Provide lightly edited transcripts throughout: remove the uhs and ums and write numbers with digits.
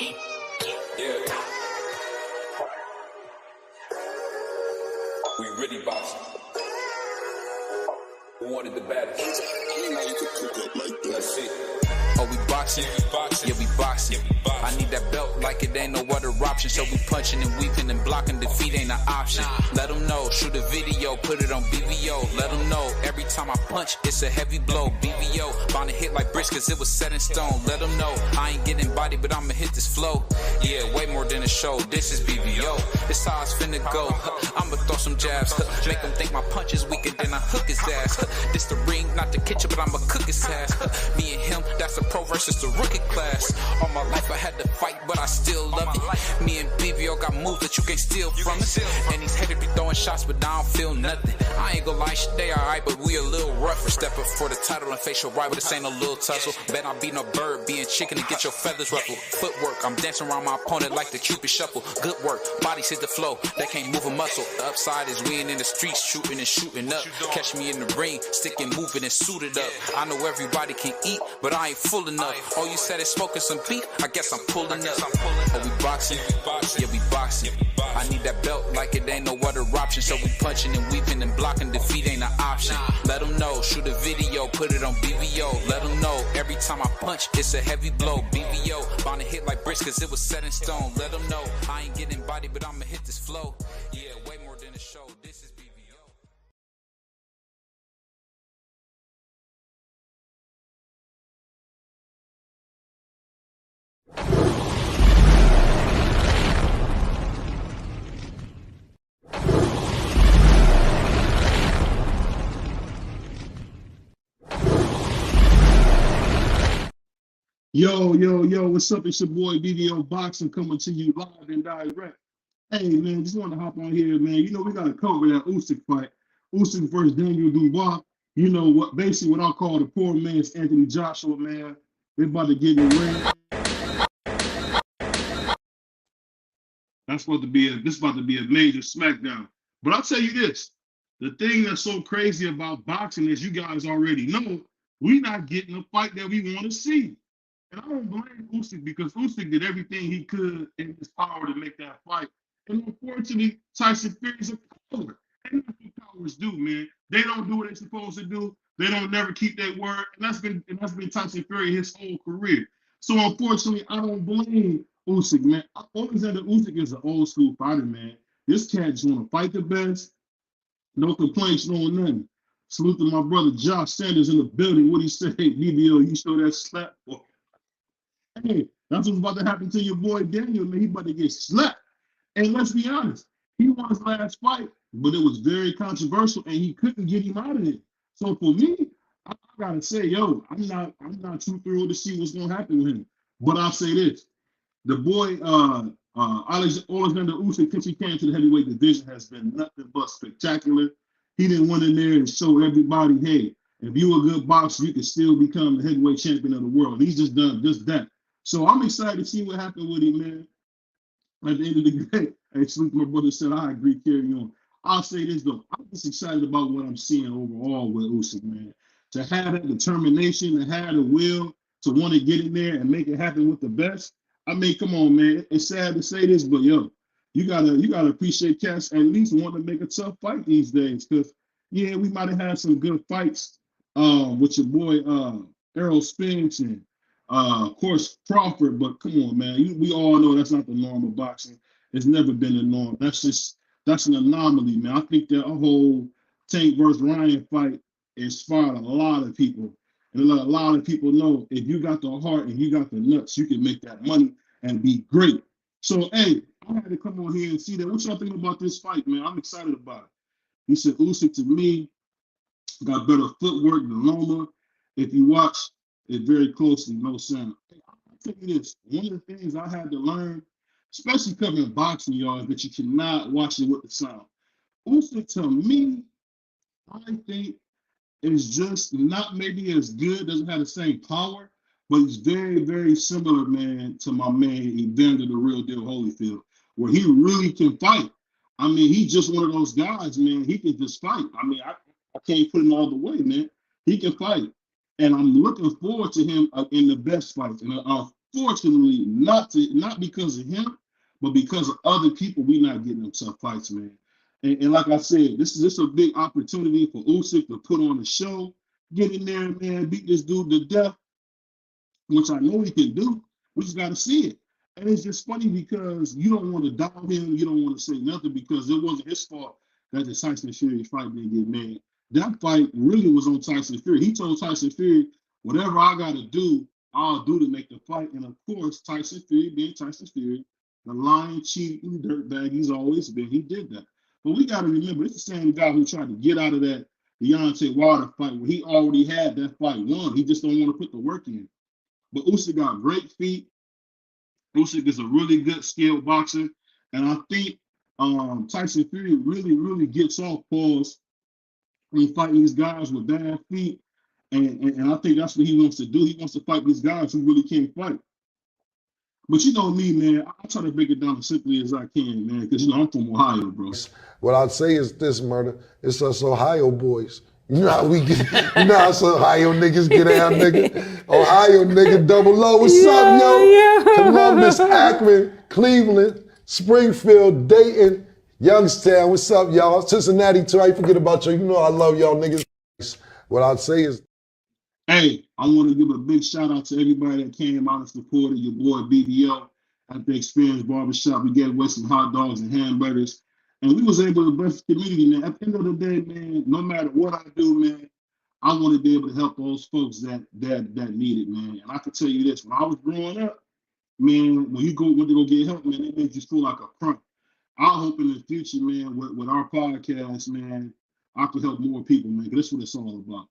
Yeah. We really boxing. Who wanted the baddest? Let's see. Oh, we boxing? Yeah, we boxing. I need that belt like it ain't no other option. So we punching and weaving and blocking. Defeat ain't an option. Let them know. Shoot a video, put it on BVO. Let them know. Every time I punch, it's a heavy blow. BVO, bound to hit like bricks cause it was set in stone. Let them know. I ain't getting body, but I'ma hit this flow. Yeah, way more than a show. This is BVO. This how it's finna go. I'ma throw some jabs. Make them think my punch is weaker than I hook his ass. This the ring, not the kitchen, but I'ma cook his ass. Me and him, that's a pro versus the rookie class. All my life I had to fight, but I still love it. Me and BVO got moves that you can't steal from us. And these haters be throwing shots, but I don't feel nothing. I ain't gonna lie, shit, they alright, but we a little rougher. Step up for the title and face your rival, this ain't no little tussle. Bet I be no bird, being chicken to get your feathers ruffled. Footwork, I'm dancing around my opponent like the Cupid shuffle. Good work, bodies hit the flow, they can't move a muscle. The upside is we ain't in the streets, shooting and shooting up. Catch me in the ring, sticking, moving and suited up. I know everybody can eat, but I ain't full enough. Oh, you said it's smoking some beef? I guess I'm pulling up. Oh, we boxing? Yeah, we boxing. I need that belt like it ain't no other option. So we punching and weaving and blocking. Defeat ain't an option. Let them know. Shoot a video, put it on BVO. Let them know. Every time I punch, it's a heavy blow. BVO, bound to hit like bricks cause it was set in stone. Let them know. I ain't getting body, but I'ma hit this flow. Yeah, way more than a show. This is BVO. Yo, what's up? It's your boy BVO Boxing coming to you live and direct. Hey, man, just want to hop on here, man. You know, we got to cover that Usyk fight. Usyk versus Daniel Dubois. You know, what? Basically what I call the poor man's Anthony Joshua, man. They about to get in the ring. This about to be a major smackdown. But I'll tell you this. The thing that's so crazy about boxing is you guys already know we're not getting the fight that we want to see. And I don't blame Usyk because Usyk did everything he could in his power to make that fight. And unfortunately, Tyson Fury's a coward. And that's what cowards do, man. They don't do what they're supposed to do. They don't never keep their word. And that's been Tyson Fury his whole career. So unfortunately, I don't blame Usyk, man. Alexander Usyk is an old school fighter, man. This cat just want to fight the best. No complaints, no nothing. Salute to my brother Josh Sanders in the building. What he say? BBO, you show that slap for. Hey, that's what's about to happen to your boy Daniel, man. He about to get slapped. And let's be honest, he won his last fight, but it was very controversial, and he couldn't get him out of it. So for me, I gotta say, yo, I'm not too thrilled to see what's gonna happen with him. But I'll say this: the boy Alexander Usyk, since he came to the heavyweight division, has been nothing but spectacular. He didn't went in there and show everybody, hey, if you're a good boxer, you can still become the heavyweight champion of the world. He's just done just that. So I'm excited to see what happened with him, man. At the end of the day, hey, salute my brother said, I agree, carry on. I'll say this, though. I'm just excited about what I'm seeing overall with Usyk, man. To have that determination, to have the will, to want to get in there and make it happen with the best. I mean, come on, man. It's sad to say this, but, yo, you gotta appreciate cats at least want to make a tough fight these days. Because, yeah, we might have had some good fights with your boy Errol Spence and of course, Crawford, but come on, man. We all know that's not the norm of boxing. It's never been the norm. That's an anomaly, man. I think that whole Tank versus Ryan fight inspired a lot of people. And a lot of people know if you got the heart and you got the nuts, you can make that money and be great. So, hey, I had to come on here and see that. What y'all think about this fight, man? I'm excited about it. He said Usyk to me got better footwork than Loma. If you watch it very closely, no sound. I'll tell you this, one of the things I had to learn, especially covering boxing, y'all, is that you cannot watch it with the sound. Usyk, to me, I think is just not maybe as good, doesn't have the same power, but he's very, very similar, man, to my man Evander the Real Deal Holyfield, where he really can fight. I mean, he's just one of those guys, man. He can just fight. I mean, I can't put him all the way, man. He can fight. And I'm looking forward to him in the best fights. And unfortunately, not because of him, but because of other people, we not getting them tough fights, man. And like I said, this is a big opportunity for Usyk to put on a show, get in there, man, beat this dude to death, which I know he can do. We just got to see it. And it's just funny because you don't want to dog him, you don't want to say nothing because it wasn't his fault that the Tyson Fury fight didn't get made. That fight really was on Tyson Fury. He told Tyson Fury, whatever I got to do, I'll do to make the fight. And of course, Tyson Fury, being Tyson Fury, the lying, cheating, dirtbag he's always been, he did that. But we got to remember, it's the same guy who tried to get out of that Deontay Wilder fight where he already had that fight won. He just don't want to put the work in. But Usyk got great feet. Usyk is a really good skilled boxer. And I think Tyson Fury really gets off pause when fighting these guys with bad feet. And I think that's what he wants to do. He wants to fight these guys who really can't fight. But you know me, man, I try to break it down as simply as I can, man, because, you know, I'm from Ohio, bro. What I'd say is this, Murder. It's us Ohio boys. You know how we get, you know how us Ohio niggas get out, nigga? Ohio nigga, double O. What's up, yo? Yeah. Columbus, Akron, Cleveland, Springfield, Dayton, Youngstown. What's up, y'all? Cincinnati, too. I ain't forget about you. You know I love y'all niggas. What I'd say is, hey, I want to give a big shout out to everybody that came out and supported your boy BBO at the Experience Barbershop. We gave away some hot dogs and hamburgers. And we was able to bless the community, man. At the end of the day, man, no matter what I do, man, I want to be able to help those folks that need it, man. And I can tell you this, when I was growing up, man, when you went to go get help, man, it made you feel like a punk. I hope in the future, man, with our podcast, man, I can help more people, man, because that's what it's all about.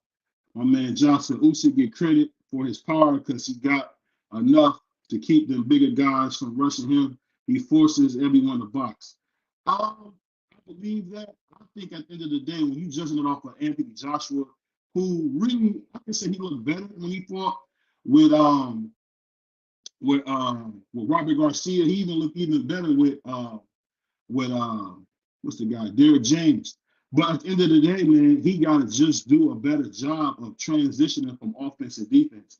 My man Johnson Usyk get credit for his power because he got enough to keep them bigger guys from rushing him. He forces everyone to box. I believe that. I think at the end of the day, when you judging it off of Anthony Joshua, who really, I can say he looked better when he fought with Robert Garcia. He even looked even better with what's the guy, Derrick James. But at the end of the day, man, he got to just do a better job of transitioning from offense to defense.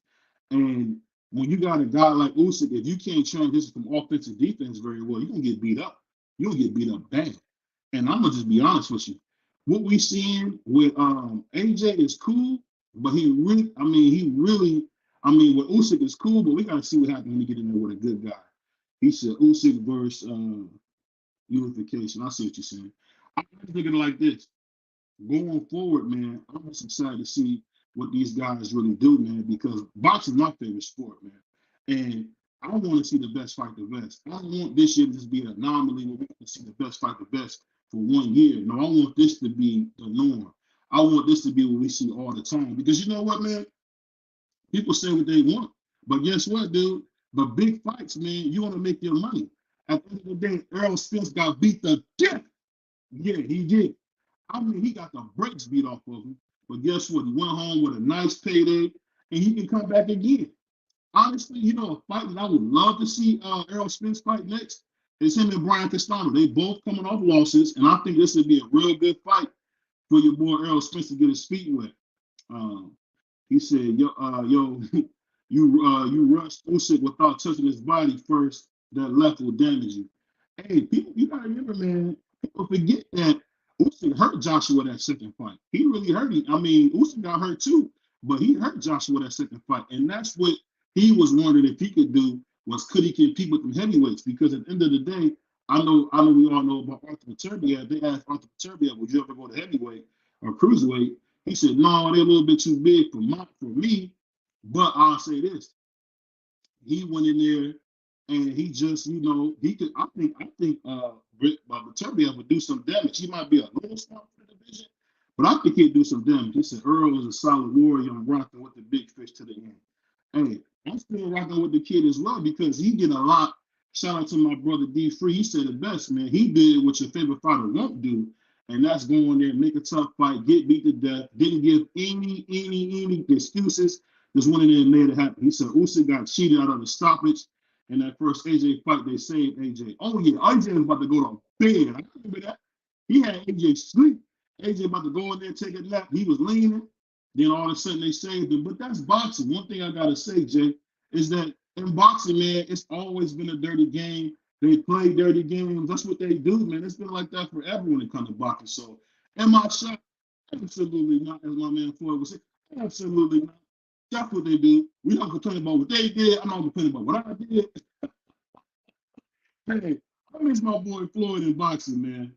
And when you got a guy like Usyk, if you can't transition from offense to defense very well, you're going to get beat up. You'll get beat up bad. And I'm going to just be honest with you. What we seeing with AJ is cool, but with Usyk is cool, but we got to see what happens when you get in there with a good guy. He said Usyk versus unification. I see what you're saying. I'm thinking like this. Going forward, man, I'm just excited to see what these guys really do, man, because boxing is my favorite sport, man. And I want to see the best fight the best. I don't want this year to just be an anomaly where we can see the best fight the best for 1 year. No, I want this to be the norm. I want this to be what we see all the time. Because you know what, man? People say what they want. But guess what, dude? The big fights, man, you want to make your money. At the end of the day, Errol Spence got beat to death. Yeah, he did. I mean, he got the brakes beat off of him. But guess what? He went home with a nice payday, and he can come back again. Honestly, you know, a fight that I would love to see Errol Spence fight next is him and Brian Castano. They both coming off losses, and I think this would be a real good fight for your boy Errol Spence to get his feet wet. He said, you rushed Usyk without touching his body first. That left will damage you. Hey, people, you gotta remember, man. People forget that Usyk hurt Joshua that second fight. He really hurt him. I mean, Usyk got hurt too, but he hurt Joshua that second fight, and that's what he was wondering if he could do, was could he compete with them heavyweights? Because at the end of the day, I know we all know about Arthur Beterbiev. They asked Arthur Beterbiev, would you ever go to heavyweight or cruiserweight? He said, no, they're a little bit too big for me. But I'll say this. He went in there and he just, you know, he could, I think Beterbiev would do some damage. He might be a little smart for the division, but I think he'd do some damage. He said Earl is a solid warrior on rocking with the big fish to the end. Hey, I'm still rocking with the kid as well because he did a lot. Shout out to my brother D Free. He said it best, man. He did what your favorite fighter won't do, and that's go in there, make a tough fight, get beat to death. Didn't give any excuses. Just went in there and made it happen. He said Usyk got cheated out of the stoppage. In that first AJ fight, they saved AJ. Oh yeah, AJ was about to go to bed. I remember that. He had AJ sleep. AJ about to go in there and take a nap. He was leaning. Then all of a sudden they saved him. But that's boxing. One thing I gotta say, Jay, is that In boxing, man, it's always been a dirty game. They play dirty games. That's what they do, man. It's been like that forever when it comes to boxing. So, am I shocked? Absolutely not, as my man Floyd would say. Absolutely not. That's what they do. We don't complain about what they did. I'm not complaining about what I did. Hey, I miss my boy Floyd in boxing, man.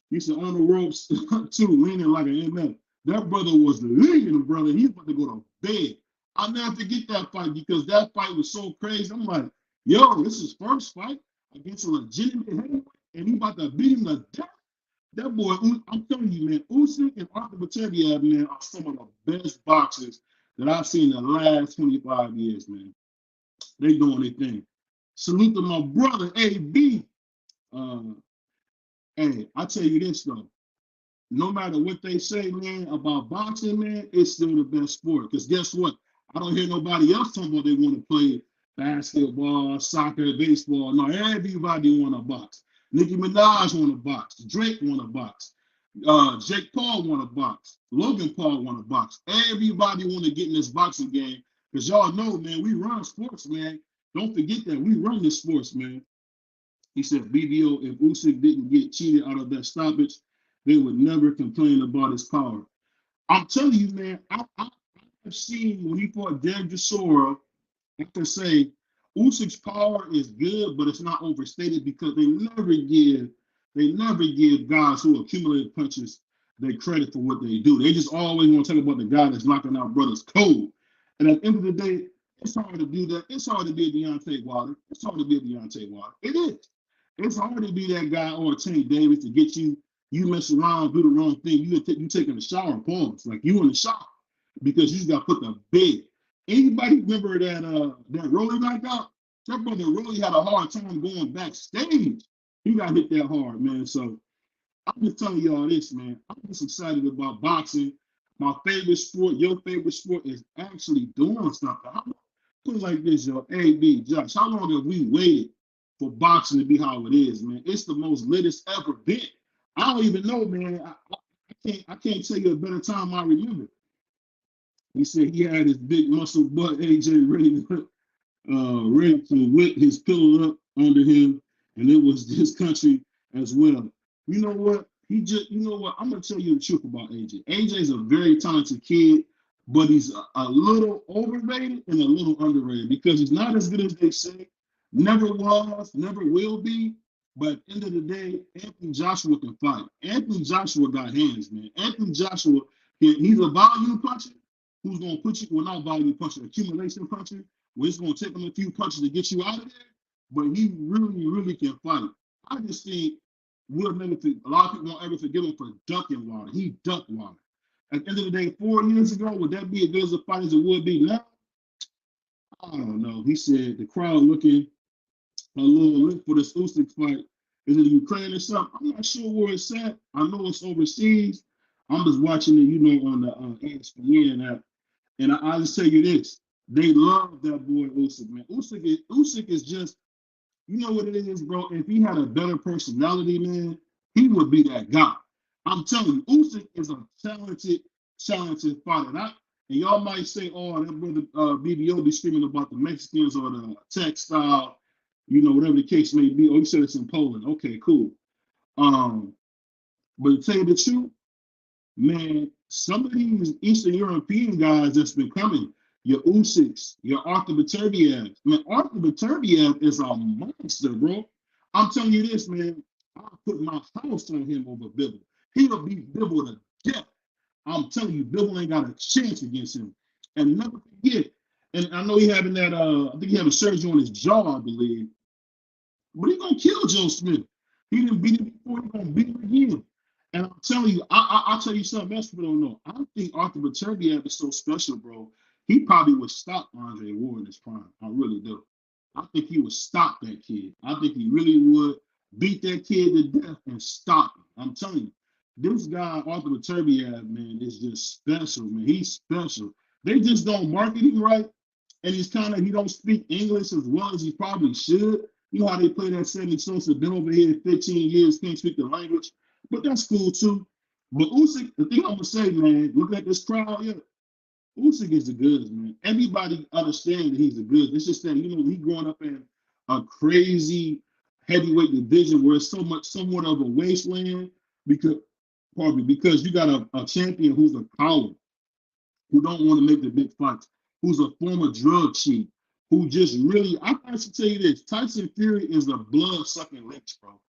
He said on the ropes too, leaning like an MF. That brother was leaning, brother. He's about to go to bed. I'll never forget that fight because that fight was so crazy. I'm like, yo, this is his first fight against a legitimate heavyweight, and he about to beat him to death. That boy, I'm telling you, man, Usyk and Arthur Beterbiev, man, are some of the best boxers that I've seen in the last 25 years, man. They doing their thing. Salute to my brother, AB. Hey, I tell you this, though. No matter what they say, man, about boxing, man, it's still the best sport. Because guess what? I don't hear nobody else talking about they want to play basketball, soccer, baseball. No, everybody want to box. Nicki Minaj want to box. Drake want to box. Jake Paul want to box. Logan Paul want to box. Everybody want to get in this boxing game because y'all know, man, we run sports, man. Don't forget that we run this sports, man. He said, BBO, if Usyk didn't get cheated out of that stoppage, they would never complain about his power. I'm telling you, man, I've seen when he fought Derek Chisora, I can say Usyk's power is good, but it's not overstated because they never give guys who accumulate punches their credit for what they do. They just always want to talk about the guy that's knocking out brothers cold. And at the end of the day, it's hard to do that. It's hard to be a Deontay Wilder. It's hard to be a Deontay Wilder. It is. It's hard to be that guy or Tank Davis to get you mess around, do the wrong thing. You taking a shower, pause. Like you in the shower because you just got put to bed. Anybody remember that Rolly knocked out? That brother really had a hard time going backstage. He got hit that hard, man. So I'm just telling y'all this, man. I'm just excited about boxing. My favorite sport, your favorite sport, is actually doing something. Put it like this, yo. Hey, B, Josh, how long have we waited for boxing to be how it is, man? It's the most lit it's ever been. I don't even know, man. I can't tell you a better time I remember. He said he had his big muscle butt AJ ready to whip his pillow up under him, and it was this country as well. You know what? I'm gonna tell you the truth about AJ. AJ's a very talented kid, but he's a little overrated and a little underrated because he's not as good as they say. Never was, never will be. But at the end of the day, Anthony Joshua can fight. Anthony Joshua got hands, man. Anthony Joshua, he's a volume puncher who's going to put you, well, not volume puncher, accumulation puncher, where it's going to take him a few punches to get you out of there. But he really, really can fight. I just think a lot of people won't ever forgive him for ducking Wilder. He ducked Wilder. At the end of the day, 4 years ago, would that be as good as a fight as it would be now? I don't know. He said the crowd looking a little lit for this Usyk fight. Is it Ukraine or something? I'm not sure where it's at. I know it's overseas. I'm just watching it, on the ESPN app. And I'll just tell you this. They love that boy Usyk, man. Usyk is just, you know what it is, bro? If he had a better personality, man, he would be that guy. I'm telling you, Usyk is a talented fighter. And y'all might say, oh, that brother BBO be screaming about the Mexicans or the textile, whatever the case may be. Oh, you said it's in Poland. Okay, cool. But to tell you the truth, man, some of these Eastern European guys that's been coming, your Usyks, your Arthur Beterbiev. Man, Arthur Beterbiev is a monster, bro. I'm telling you this, man. I'll put my house on him over Bibble. He'll beat Bibble to death. I'm telling you, Bibble ain't got a chance against him. And never forget, and I know he having that, I think he having surgery on his jaw, I believe. But he's going to kill Joe Smith. He didn't beat him before, he's going to beat him again. And I'm telling you, I'll tell you something else people don't know. I think Arthur Beterbiev is so special, bro. He probably would stop Andre Ward in his prime. I really do. I think he would stop that kid. I think he really would beat that kid to death and stop him. I'm telling you, this guy, Arthur Beterbiev, man, is just special, man. He's special. They just don't market him right. And he don't speak English as well as he probably should. You know how they play that 70 Sosa, been over here 15 years, can't speak the language. But that's cool too. But Usyk, the thing I'm gonna say, man, look at this crowd here. Usyk is the goods, man. Everybody understands that he's the goods. It's just that, he growing up in a crazy heavyweight division where it's somewhat of a wasteland because, pardon me, because you got a champion who's a coward, who don't want to make the big fights, who's a former drug chief, who just really, I should tell you this, Tyson Fury is a blood-sucking leech, bro.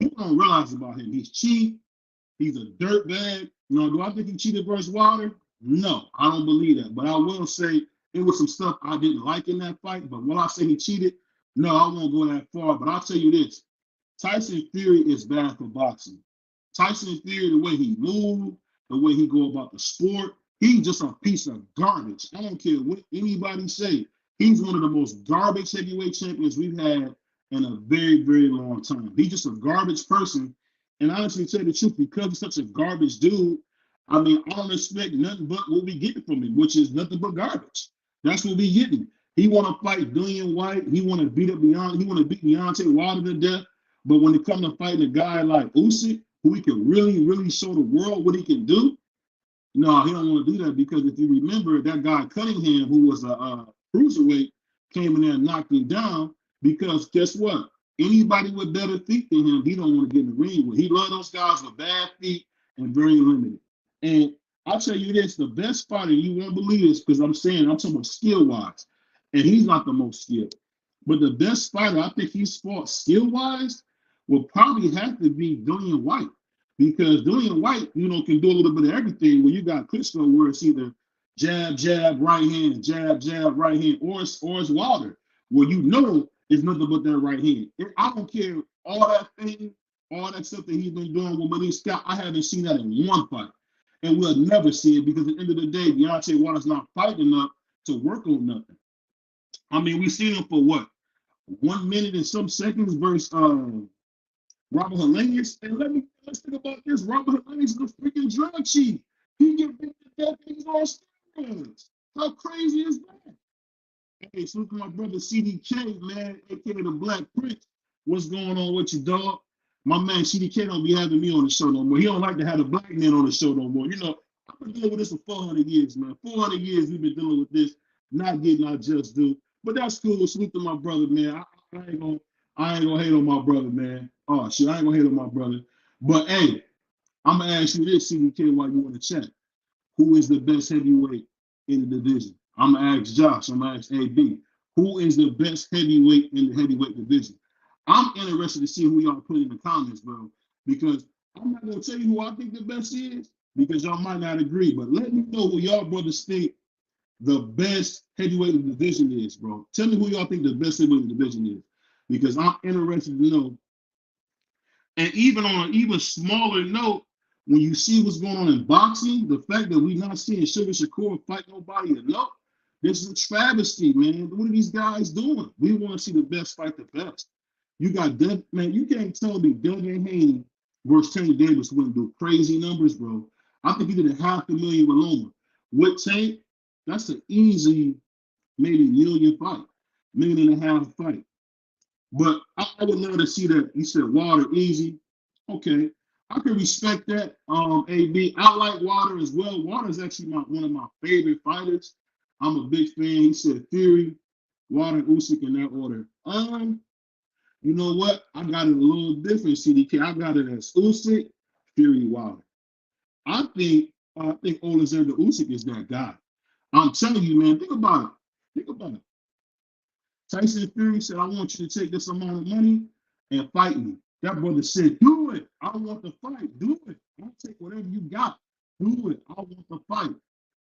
People don't realize about him. He's cheap. He's a dirtbag. Do I think he cheated versus Wilder? No, I don't believe that. But I will say it was some stuff I didn't like in that fight. But will I say he cheated? No, I won't go that far. But I'll tell you this. Tyson Fury is bad for boxing. Tyson Fury, the way he moved, the way he go about the sport, he's just a piece of garbage. I don't care what anybody say. He's one of the most garbage heavyweight champions we've had in a very, very long time. He's just a garbage person. And honestly, to tell you the truth, because he's such a garbage dude, I don't expect nothing but what we get from him, which is nothing but garbage. That's what we getting. He want to fight Dillian White. He want to beat up Beyonce. He want to beat Deontay Wilder to death. But when it comes to fighting a guy like Usyk, who he can really, really show the world what he can do, no, he don't want to do that, because if you remember, that guy Cunningham, who was a cruiserweight, came in there and knocked him down, because guess what? Anybody with better feet than him, he don't want to get in the ring with. He loves those guys with bad feet and very limited. And I'll tell you this, the best fighter, you won't believe this, because I'm talking about skill-wise, and he's not the most skilled. But the best fighter I think he's fought skill-wise will probably have to be Dillian White. Because Dillian White, can do a little bit of everything. When you got Klitschko, where it's either jab, jab, right hand, jab, jab, right hand, or it's Wilder, where it's nothing but that right hand. I don't care all that thing, all that stuff that he's been doing with Malik Scott. I haven't seen that in one fight. And we'll never see it, because at the end of the day, Deontay Wilder's not fighting enough to work on nothing. We seen him for what? 1 minute and some seconds versus Robert Helenius. And let's think about this. Robert Helenius is a freaking drug chief. He get beat to death and he's on steroids. How crazy is that? Hey, so look at my brother CDK, man, aka the Black Prince. What's going on with you, dog? My man CDK don't be having me on the show no more. He don't like to have the black men on the show no more. I've been dealing with this for 400 years, man. 400 years we've been dealing with this, not getting our just due. But that's cool. Salute to my brother, man. I ain't gonna hate on my brother, man. Oh shit, I ain't gonna hate on my brother. But hey, I'm gonna ask you this, CDK, while you in the chat. Who is the best heavyweight in the division? I'm gonna ask Josh. I'm gonna ask AB. Who is the best heavyweight in the heavyweight division? I'm interested to see who y'all put in the comments, bro. Because I'm not gonna tell you who I think the best is, because y'all might not agree. But let me know who y'all brothers think the best heavyweight in the division is, bro. Tell me who y'all think the best heavyweight in the division is, because I'm interested to know. And even on an even smaller note, when you see what's going on in boxing, the fact that we're not seeing Sugar Shakur fight nobody enough, this is a travesty, man. What are these guys doing? We want to see the best fight the best. You got man, you can't tell me Devin Haney versus Tank Davis wouldn't do crazy numbers, bro. I think he did $500,000 with Loma. With Tank, that's an easy, maybe million fight, $1.5 million fight. But I would love to see that. You said Wilder easy. Okay. I can respect that. AB. I like Wilder as well. Wilder is actually one of my favorite fighters. I'm a big fan. He said Fury, Wilder, Usyk in that order. You know what? I got it a little different, CDK. I got it as Usyk, Fury, Wilder. I think Alexander Usyk is that guy. I'm telling you, man. Think about it. Tyson Fury said, I want you to take this amount of money and fight me. That brother said, do it. I want the fight. Do it. I'll take whatever you got. Do it. I want the fight.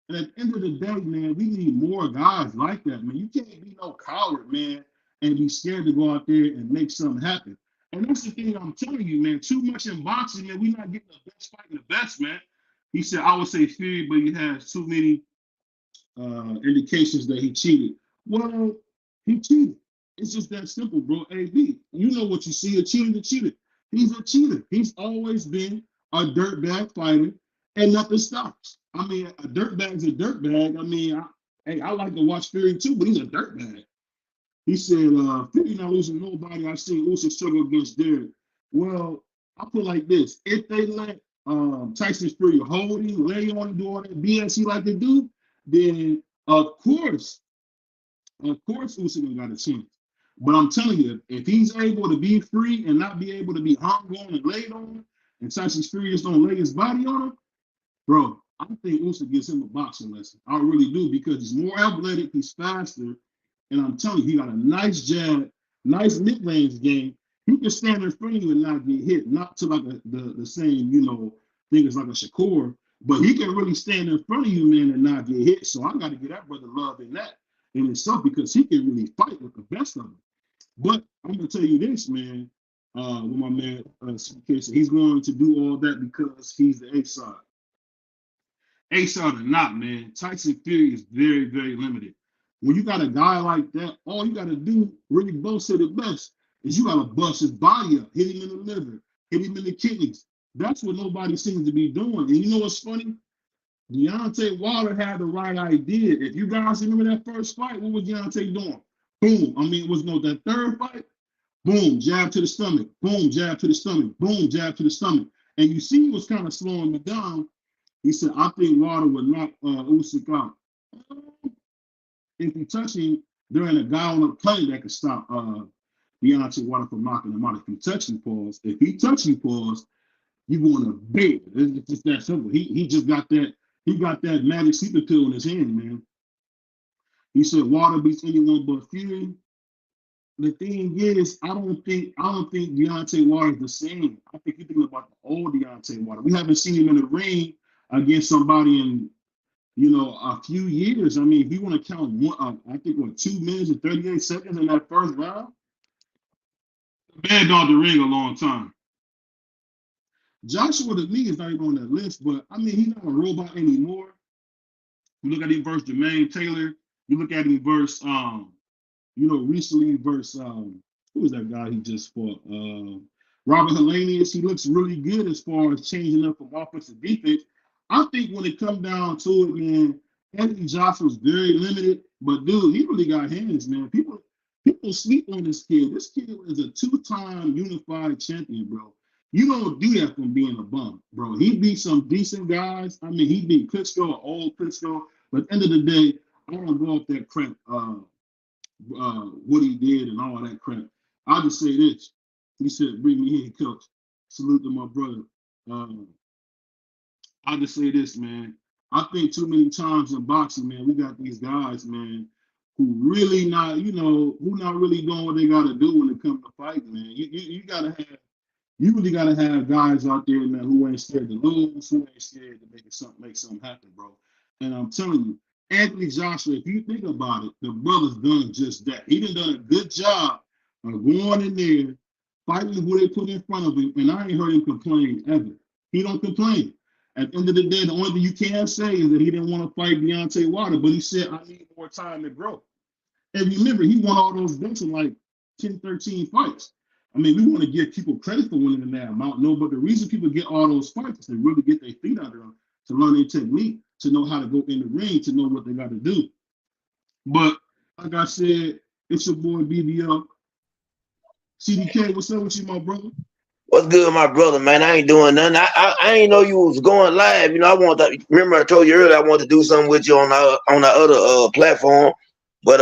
And at the end of the day, man, we need more guys like that, man. You can't be no coward, man, and be scared to go out there and make something happen. And that's the thing I'm telling you, man. Too much in boxing, man. We're not getting the best fighting the best, man. He said, I would say Fury, but he has too many indications that he cheated. Well, he cheated. It's just that simple, bro. AB, you know what you see. A cheater. He's a cheater. He's always been a dirtbag fighter, and nothing stops. A dirtbag's a dirtbag. I like to watch Fury too, but he's a dirtbag. He said, Fury not losing nobody. I've seen Usyk struggle against Derek. Well, I put it like this. If they let Tyson Fury hold him, lay on him, do all that BS he like to do, then of course, Usyk got a chance. But I'm telling you, if he's able to be free and not be able to be hung on and laid on, and Tyson Fury just don't lay his body on him, bro, I think Usyk gives him a boxing lesson. I really do, because he's more athletic, he's faster, and I'm telling you, he got a nice jab, nice mid-range game. He can stand in front of you and not get hit, not to like the same, thing as like a Shakur, but he can really stand in front of you, man, and not get hit. So I got to give that brother love in that in itself, because he can really fight with the best of them. But I'm gonna tell you this, man. With my man, he's going to do all that because he's the A side. A side or not, man, Tyson Fury is very, very limited. When you got a guy like that, all you got to do, really both say the best, is you got to bust his body up, hit him in the liver, hit him in the kidneys. That's what nobody seems to be doing. And you know what's funny? Deontay Wilder had the right idea. If you guys remember that first fight, what was Deontay doing? Boom. I mean, it was that third fight. Boom, jab to the stomach. Boom, jab to the stomach. Boom, jab to the stomach. And you see, he was kind of slowing me down. He said, I think Wilder would knock Usyk out. If you touch him, there ain't a guy on the plane that can stop Deontay Wilder from knocking him out. If you touch him, pause. If he touch you, pause, you going to bed. It's just that simple. He just got that. He got that magic sleeping pill in his hand, man. He said Wilder beats anyone but Fury. The thing is, I don't think Deontay Wilder is the same. I think you're thinking about the old Deontay Wilder. We haven't seen him in the ring against somebody in, a few years. I mean, if you want to count one, I think 2 minutes and 38 seconds in that first round, the man been on the ring a long time. Joshua to me is not even on that list, but I mean, he's not a robot anymore. You look at him versus Jermaine Taylor. You look at him versus, recently versus, who was that guy he just fought? Robert Helenius. He looks really good as far as changing up from offense to defense. I think when it comes down to it, man, Anthony Joshua's very limited, but dude, he really got hands, man. People sleep on this kid. This kid is a 2-time unified champion, bro. You don't do that from being a bum, bro. He beat some decent guys. I mean, he beat Klitschko, old Klitschko. But at the end of the day, I don't go off that crap, what he did and all that crap. I'll just say this. He said, bring me in, coach. Salute to my brother. I'll just say this, man. I think too many times in boxing, man, we got these guys, man, who really not, who not really doing what they got to do when it comes to fighting, man. You really gotta have guys out there, man, who ain't scared to lose, who ain't scared to make something happen, bro. And I'm telling you, Anthony Joshua, if you think about it, the brother's done just that. He done a good job of going in there, fighting who they put in front of him, and I ain't heard him complain ever. He don't complain. At the end of the day, the only thing you can say is that he didn't want to fight Deontay Wilder, but he said, I need more time to grow. And remember, he won all those belts in like 10, 13 fights. I mean, we want to give people credit for winning in that amount. No, but the reason people get all those fights is they really get their feet under them, to learn their technique, to know how to go in the ring, to know what they got to do. But like I said, it's your boy BBL. CDK, what's up with you, my brother? What's good, my brother, man? I ain't doing nothing. I ain't know you was going live. Remember I told you earlier I wanted to do something with you on the other platform. But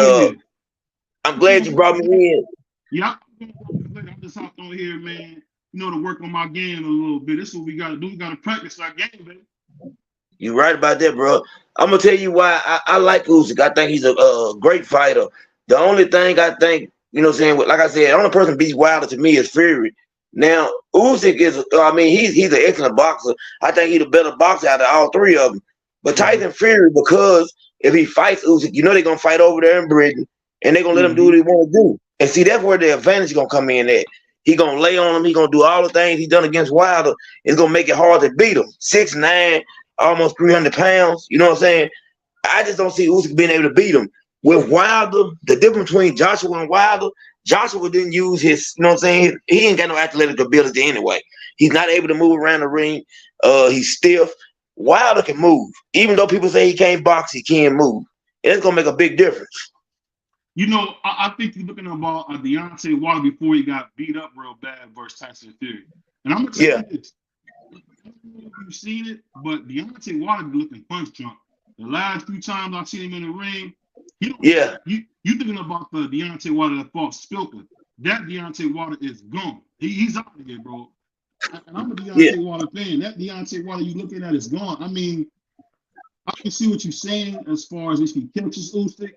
I'm glad you brought me in. Yeah. I just hopped on here, man, to work on my game a little bit. This is what we got to do. We got to practice our game, baby. You're right about that, bro. I'm going to tell you why I like Usyk. I think he's a great fighter. The only thing I think, like I said, the only person beats Wilder to me is Fury. Now, Usyk is, he's an excellent boxer. I think he's the better boxer out of all three of them. But Tyson Fury, because if he fights Usyk, they're going to fight over there in Britain, and they're going to let him do what he want to do. And see, that's where the advantage is going to come in at. He's going to lay on him. He's going to do all the things he's done against Wilder. It's going to make it hard to beat him. 6'9", almost 300 pounds. You know what I'm saying? I just don't see Usyk being able to beat him. With Wilder, the difference between Joshua and Wilder, Joshua didn't use his, he ain't got no athletic ability anyway. He's not able to move around the ring. He's stiff. Wilder can move. Even though people say he can't box, he can move. And it's going to make a big difference. I think you're looking about Deontay Wilder before he got beat up real bad versus Tyson Fury. And I'm going to tell you this. I don't know if you've seen it, but Deontay Wilder be looking punch drunk. The last few times I've seen him in the ring, Yeah. you thinking about the Deontay Wilder that fought Spilker. That Deontay Wilder is gone. He's out of here, bro. And I'm a Deontay Wilder fan. That Deontay Wilder you looking at is gone. I mean, I can see what you're saying as far as if he catches Usyk,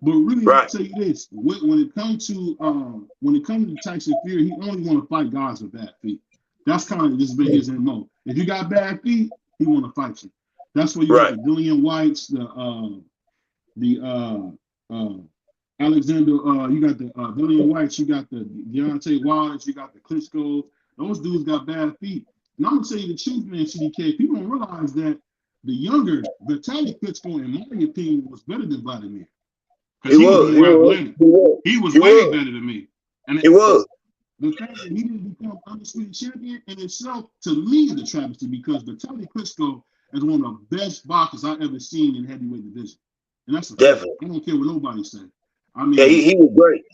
but really, I'll tell you this: when it comes to Tyson Fury, he only want to fight guys with bad feet. That's kind of just been his MO. If you got bad feet, he want to fight you. That's where you got the Dillian Whites, the Alexander, you got the Dillian Whites, you got the Deontay Wilders, you got the Klitschko. Those dudes got bad feet. And I'm gonna tell you the truth, man, CDK. People don't realize that the younger Vitaly Klitschko, in my opinion, was better than Vladimir. He was way better than me. And he was. The fact that he didn't become undisputed champion in itself, to me, is a travesty, because Vitaly Klitschko is one of the best boxers I've ever seen in heavyweight division. And that's definitely. I don't care what nobody says. I mean, he was great.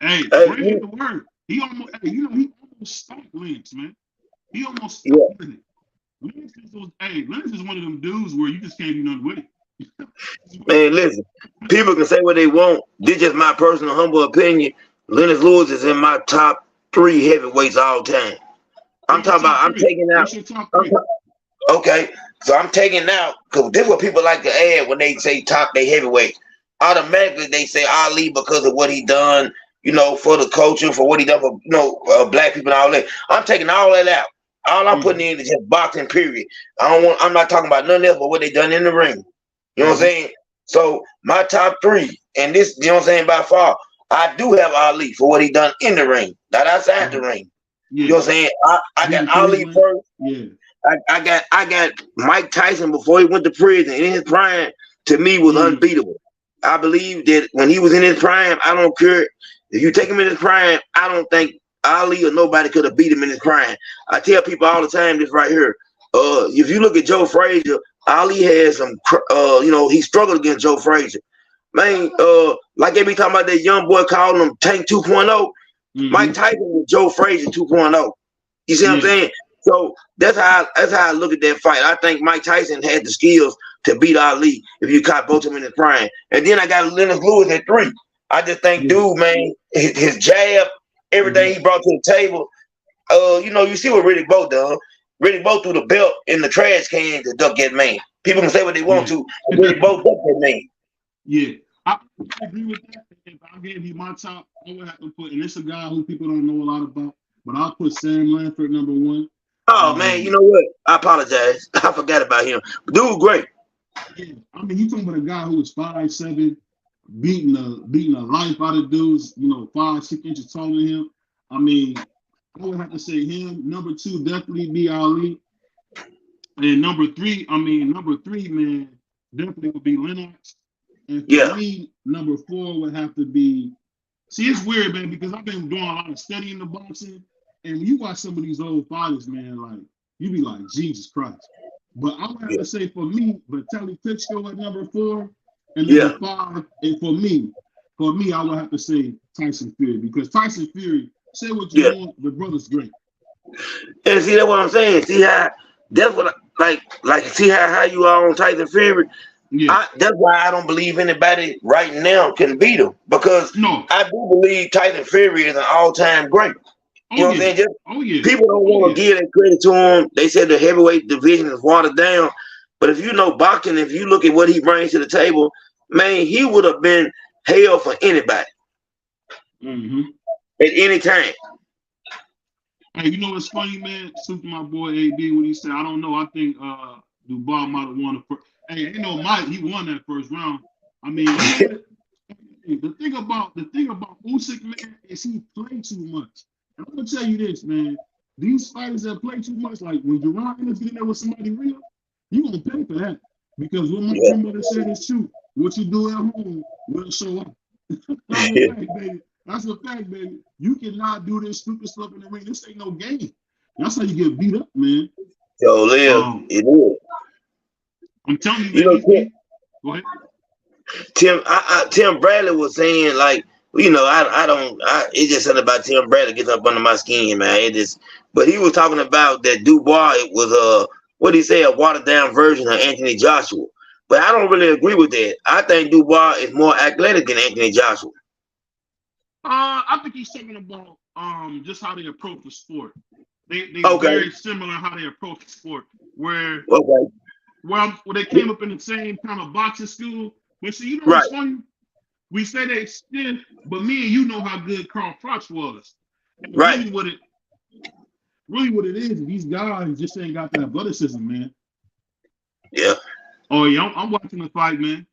Hey, great the word. He almost stopped Lynch, man. He almost stopped it. Lynch is one of them dudes where you just can't do nothing with it. Man, listen, people can say what they want. This is just my personal humble opinion. Lennox Lewis is in my top 3 heavyweights all time. I'm talking about, I'm taking out. Okay, so I'm taking out, because this is what people like to add when they say top they heavyweights. Automatically, they say Ali because of what he done, for the culture, for what he done for, black people and all that. I'm taking all that out. All I'm putting in is just boxing, period. I'm not talking about nothing else but what they done in the ring. You know what I'm saying? So my top 3, and this, you know what I'm saying, by far, I do have Ali for what he done in the ring, not outside the ring. You know what I'm saying? I got Ali first. Yeah. I got Mike Tyson before he went to prison. In his prime, to me, was unbeatable. I believe that when he was in his prime, I don't care if you take him in his prime. I don't think Ali or nobody could have beat him in his prime. I tell people all the time this right here. If you look at Joe Frazier, Ali has some. He struggled against Joe Frazier. Man, like they be talking about that young boy calling him Tank 2.0. Mike Tyson was Joe Frazier 2.0. You see what I'm saying? So that's how I look at that fight. I think Mike Tyson had the skills to beat Ali if you caught both of them in his prime. And then I got Lennox Lewis at 3. I just think, dude, man, his jab, everything he brought to the table. You see what Riddick Bowe done. Riddick Bowe threw the belt in the trash can to duck that man. People can say what they want to. Riddick Bowe ducked that man. Yeah, I agree with that. If I gave you my top, I would have to put, and it's a guy who people don't know a lot about, but I'll put Sam Lanford number 1. Oh man, you know what? I apologize. I forgot about him. Dude, great. Yeah, I mean, you talking about a guy who was 5'7", beating the life out of dudes, 5-6 inches taller than him. I mean, I would have to say him. Number 2, definitely be Ali. And number 3, man, definitely would be Lennox. And for me, number 4 would have to be. See, it's weird, man, because I've been doing a lot of studying the boxing. And when you watch some of these old fighters, man, like, you be like, Jesus Christ. But I would have to say, for me, Vitaly Klitschko at number 4, and number 5, and for me, I would have to say Tyson Fury, because Tyson Fury, say what you want, the brother's great. And see, that's what I'm saying. See how that's what see how you are on Tyson Fury. Yeah. That's why I don't believe anybody right now can beat him, because I do believe Tyson Fury is an all-time great. You know what I'm saying? People don't want to give that credit to him. They said the heavyweight division is watered down. But if you know boxing, if you look at what he brings to the table, man, he would have been hell for anybody at any time. Hey, you know what's funny, man? Super my boy AB, when he said, I don't know, I think Dubois might have won the first. Hey, Mike, he won that first round. I mean, the thing about Usyk, man, is he played too much. And I'm gonna tell you this, man. These fighters that play too much, like when Jerron Ennis get in there with somebody real, you gonna pay for that. Because what my grandmother said is true. What you do at home will show up. That's a fact, baby. You cannot do this stupid stuff in the ring. This ain't no game. That's how you get beat up, man. Yo, Liam, it is. I'm telling you, man. Go ahead. Tim Bradley was saying, like, it's just something about Tim Bradley gets up under my skin, man. But he was talking about that Dubois, it was what did he say, a watered down version of Anthony Joshua. But I don't really agree with that. I think Dubois is more athletic than Anthony Joshua. I think he's talking about just how they approach the sport. They Okay. very similar how they approach the sport. Where Okay. where they came up in the same kind of boxing school. But see, you know Right. what's funny? We say they stiff, but me and you know how good Carl Froch was. And Right. really what it is, these guys just ain't got that athleticism, man. Yeah. Oh yeah, I'm watching the fight, man.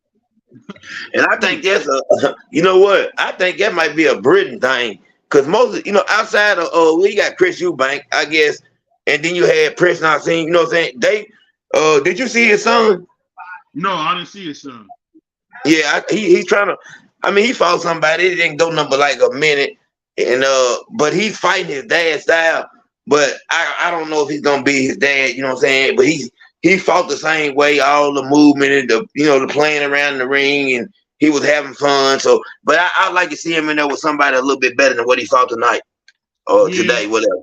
And I think that's you know what? I think that might be a Britain thing. Because most, outside of, we got Chris Eubank, I guess, and then you had Prince Nassim, you know what I'm saying? Did you see his son? No, I didn't see his son. Yeah, he's trying to, he fought somebody, it didn't go number like a minute, and but he's fighting his dad's style, but I don't know if he's gonna be his dad, you know what I'm saying? But he fought the same way, all the movement and the playing around the ring, and he was having fun. So, but I'd like to see him in there with somebody a little bit better than what he fought tonight or today, whatever.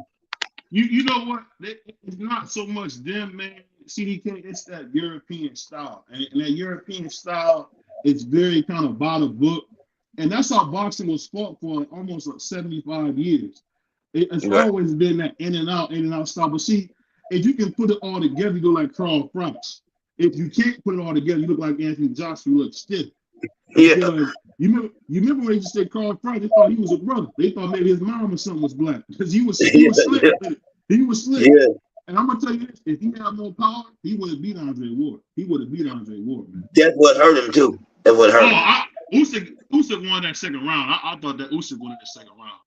You know what? It's not so much them, man. CDK, it's that European style, and that European style is very kind of by the book, and that's how boxing was fought for almost like 75 years. It's Right. always been that in and out style. But see, if you can put it all together, you look like Carl Froch. If you can't put it all together, you look like Anthony Joshua. You look stiff. Yeah. Because you remember when they used to say Carl Froch? They thought he was a brother. They thought maybe his mom or something was black because he was slick. He was slick. Yeah. And I'm gonna tell you this: if he had more power, he would have beat Andre Ward. He would have beat Andre Ward, man. That's what hurt him too. That's what hurt him. Usyk won that second round. I thought that Usyk won that second round.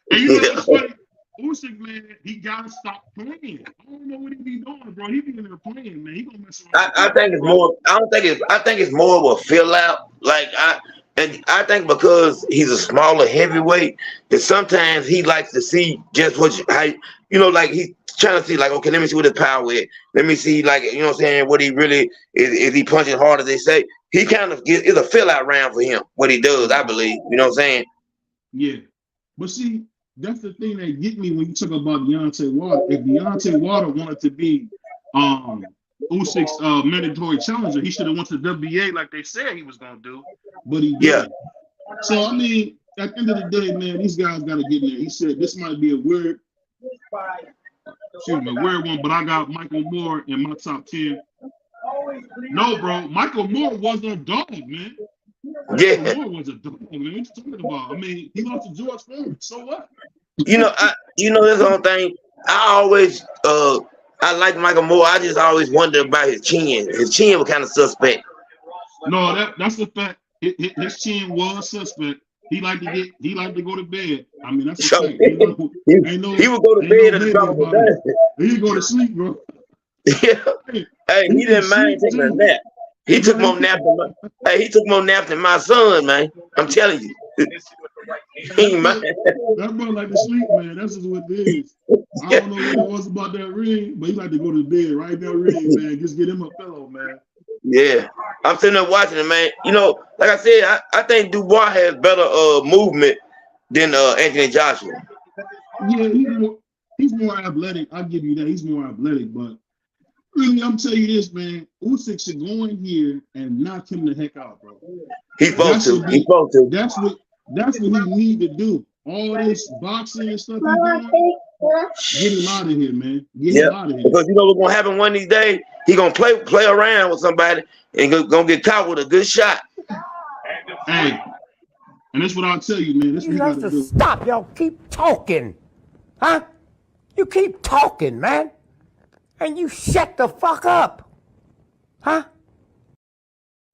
And you know what's funny? Usyk, man, he gotta stop playing. I don't know what he be doing, bro. He be in there playing, man. He gonna mess around. I think it's more. I think it's more of a fill out. And I think because he's a smaller heavyweight, that sometimes he likes to see just like he's trying to see, like, okay, let me see what his power is. Let me see, like, you know what I'm saying, what he really is he punching hard as they say. He kind of is a fill out round for him, what he does, I believe. You know what I'm saying? Yeah. But see, that's the thing that get me when you talk about Deontay Wilder. If Deontay Wilder wanted to be Usyk's mandatory challenger, he should have went to WBA like they said he was gonna do, but he didn't. Yeah. So I mean, at the end of the day, man, these guys gotta get in there. He said this might be a weird one, but I got Michael Moore in my top 10. No, bro, Michael Moore was a dog, man. Yeah. Michael Moore was a dog, man. What you talking about? I mean, he lost to George Foreman. So what? This whole thing. I like Michael Moore. I just always wondered about his chin. His chin was kind of suspect. No, that's the fact. His chin was suspect. He liked to go to bed. I mean, that's the fact. He would go to bed at the drop of a dime. He'd go to sleep, bro. Yeah. Hey, he didn't mind taking a nap. He took more naps than my son, man. I'm telling you. He ain't mind. That bro like to sleep, man. That's just what it is. I don't know what it was about that ring, but he like to go to bed right in that ring, man. Just get him a pillow, man. Yeah. I'm sitting there watching it, man. Like I said, I think Dubois has better movement than Anthony Joshua. Yeah, he's more athletic. I'll give you that. He's more athletic, but really, I'm telling you this, man. Usyk should go in here and knock him the heck out, bro. He's supposed to. That's what he need to do. All this boxing and stuff he's doing, get him out of here, man. Get him out of here. Because you know what's gonna happen one of these days? He gonna play around with somebody and gonna get caught with a good shot. Hey, and that's what I'll tell you, man. That's what You have to stop. Y'all keep talking. Huh? You keep talking, man. And you shut the fuck up. Huh?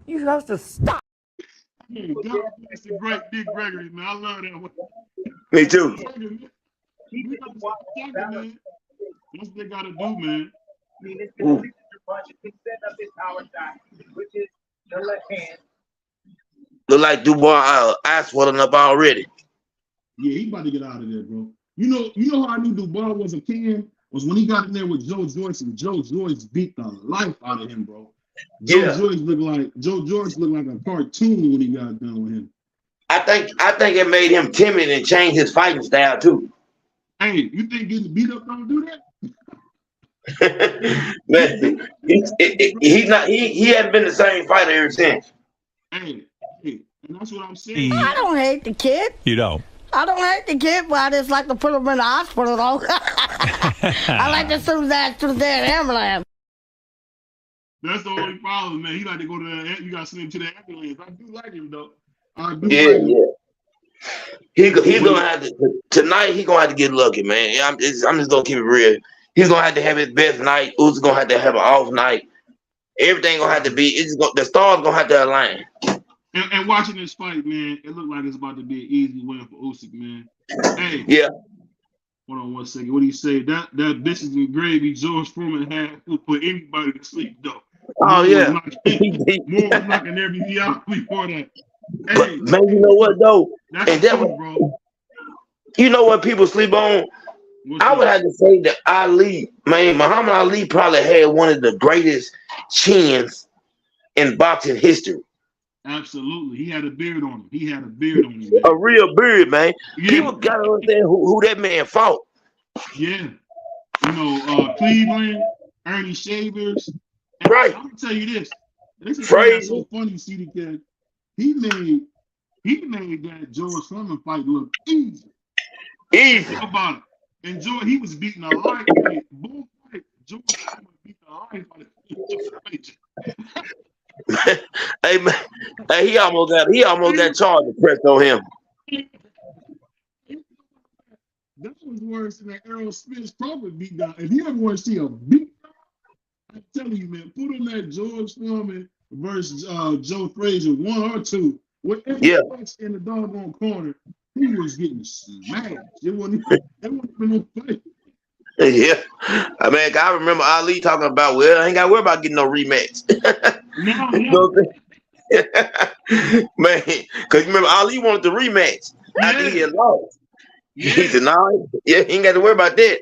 You have to stop. Hey, God bless the great Dick Gregory, man. I love that one. Me too. We got to stop talking, man. That's what they gotta do, man. Look like Dubois eyes swelling up already. Yeah, he about to get out of there, bro. You know how I knew Dubois was a can? Was when he got in there with Joe Joyce, and Joe Joyce beat the life out of him, bro. Joe Joyce looked like a cartoon when he got done with him. I think it made him timid and changed his fighting style too. Hey, you think getting beat up don't do that? Man, he's not. He hasn't been the same fighter ever since. Hey, and that's what I'm saying. I don't hate the kid. You don't. I don't hate the kid, but I just like to put him in the hospital, though. I like to send his ass to the damn ambulance. That's the only problem, man. He like to go to the. You got to send him to the ambulance. I do like him though. I do. Yeah, like him. yeah. He's gonna have to tonight. He's gonna have to get lucky, man. I'm just gonna keep it real. He's gonna have to have his best night. Usyk gonna have to have an off night. Everything gonna have to be. The stars gonna have to align. And watching this fight, man, it looked like it's about to be an easy win for Usyk, man. Hey, Yeah. hold on 1 second. What do you say? That biscuits and gravy George Foreman had will put anybody to sleep, though. Oh yeah. More was knocking everything out before that. Hey, But man, you know what though? that's And the that truth, was, bro. you know what people sleep on? What's I would that? have to say that Ali, man, Muhammad Ali probably had one of the greatest chins in boxing history. Absolutely. He had a beard on him. He had a beard on him, A man. real beard, man. Yeah. People gotta understand who that man fought. Yeah. You know, Cleveland, Ernie Shavers. And Right. I'm gonna tell you this. This is Frazier. so funny, see, because he made that George Foreman fight look easy. Easy. Think about it. And George, he was beating a light. Both fight, George Foreman beat the life out of Frazier. Hey man, hey, he almost got charged and pressed on him. That was worse than that Errol Spence Crawford beat down. If you ever want to see a beat down, I'm telling you, man, put on that George Foreman versus Joe Frazier 1 or 2. Whatever Yeah. in the doggone corner, he was getting smashed. It wasn't even no fight. Yeah, I mean, I remember Ali talking about, well, I ain't got to worry about getting no rematch. No, You know what I'm saying? Man, because remember Ali wanted the rematch after he had lost. He Yeah. said, no, yeah, he ain't got to worry about that.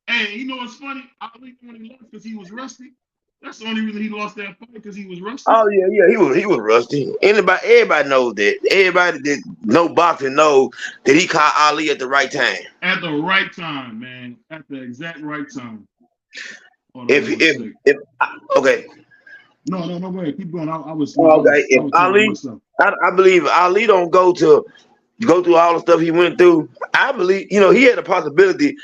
Hey, you know what's funny? Ali only lost because he was rusty. That's the only reason he lost that fight, because he was rusty. Oh yeah, he was rusty. Everybody knows that. Everybody that know boxing knows that he caught Ali at the right time. At the right time, man. At the exact right time. Hold on If 1 second. okay, No, go ahead. Keep going. I was. okay. If I was talking Ali, myself. I believe Ali don't go through all the stuff he went through. I believe, he had a possibility.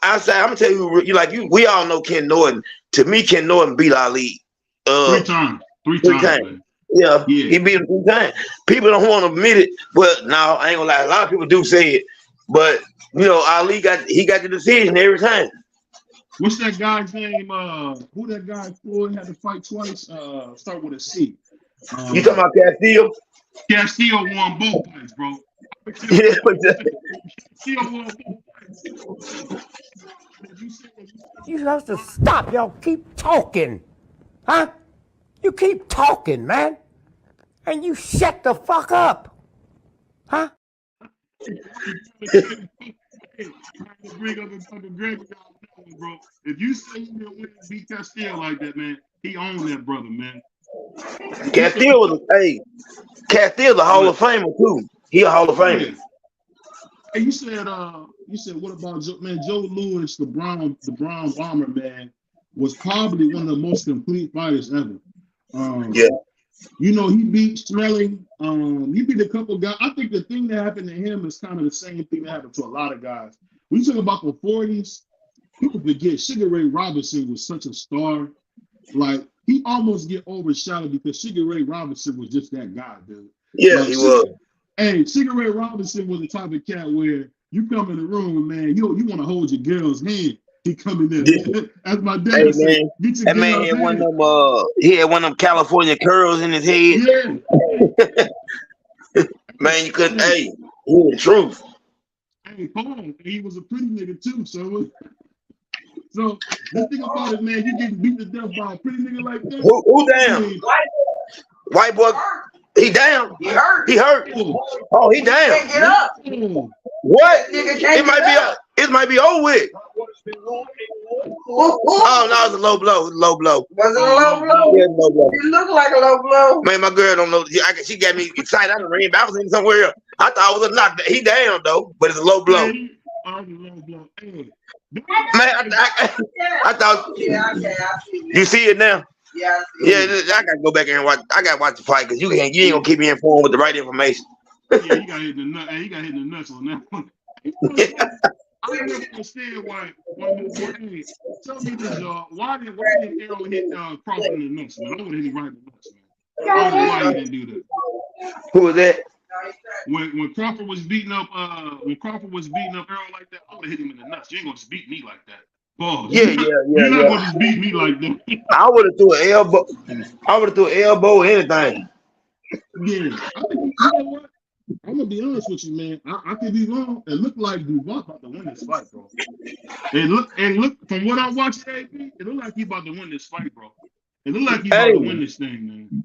Outside, I'm gonna tell you, we all know Ken Norton. To me, Ken Norton beat Ali. 3 times. Three times, man. Yeah, Yeah. he beat him 3 times. People don't want to admit it, but no, I ain't gonna lie. A lot of people do say it, but Ali got the decision every time. What's that guy's name? Who that guy Floyd had to fight twice? Start with a C. You talking about Castillo? Castillo won both fights, bro. Yeah, Castillo won both fights. You supposed to stop. Y'all keep talking. Huh? You keep talking, man. And you shut the fuck up. Huh? Bring up a Greg, bro. If you say you didn't win and beat Castillo like that, man, he owned that brother, man. Castillo's a Hall of Famer too. He a Hall of Famer. Hey, you said what about Joe Louis, the Brown Bomber, man, was probably one of the most complete fighters ever. Yeah. He beat Smelling. He beat a couple guys. I think the thing that happened to him is kind of the same thing that happened to a lot of guys. When you talk about the 40s, people forget Sugar Ray Robinson was such a star. Like, he almost get overshadowed because Sugar Ray Robinson was just that guy, dude. Yeah, he was. Hey, Sugar Ray Robinson was the type of cat where you come in the room, man, you want to hold your girl's hand. He come in there. Yeah. As my dad Hey, said, man, get your that man girl's had one hand. of them. He had one of them California curls in his head. Yeah. Man, you couldn't. Hey, he was the truth. Hey, hold on. He was a pretty nigga too, so the thing about it, man, you getting beat to death by a pretty nigga like that. Who down? White boy, he down. He hurt. Oh, he down. Can't get up. What? Nigga can't It might get up. it might be over with. Oh no, it's a low blow. It's a low blow. Was it a low blow? Yeah, it's a low blow. You look like a low blow. Man, my girl don't know. She got me excited. I done ran back. I was in somewhere else. I thought it was a knockdown. He down though, but it's a low blow. Oh, low blow. Hey, I thought you see it now. Yeah, I gotta go back and watch. I gotta watch the fight because you ain't gonna keep me informed with the right information. Yeah, you got hit in the nut. Hey, you got hit in the nuts on that one. I never understand why. Hey, tell me this, y'all. Why did Errol hit Crawford in the nuts, man? I would have hit him right in the nuts, man. I don't know why he didn't do that. Who was that? When Crawford was beating up Errol like that, I would have hit him in the nuts. You ain't gonna just beat me like that. Boy, you're not gonna just beat me like that. I would have threw an elbow. I would have threw an elbow or anything. Yeah, I think you know what? I'm gonna be honest with you, man. I could be wrong. It looked like Dubois about to win this fight, bro. It look from what I'm watching, AB, it looked like he about to win this fight, bro. It looked like he about to win this thing, man.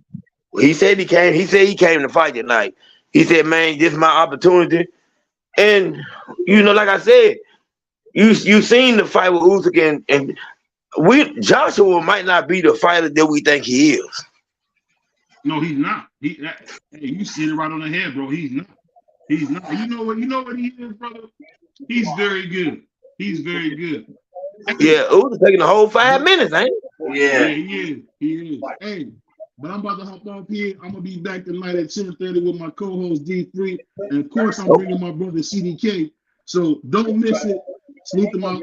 He said he came. He said he came to fight tonight. He said, "Man, this is my opportunity." And you know, like I said, you seen the fight with Usyk, and Joshua might not be the fighter that we think he is. No, he's not. Hey, you see it right on the head, bro. He's not. He's not. You know what he is, brother? He's very good. He's very good. Yeah, Usyk taking the whole 5 minutes, ain't it? Yeah, he is. Hey, but I'm about to hop off here. I'm gonna be back tonight at 10:30 with my co-host D3, and of course I'm bringing my brother CDK. So don't miss it. Salute to my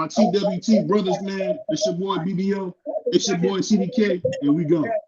TWT brothers, man. It's your boy BBO. It's your boy CDK, and we go.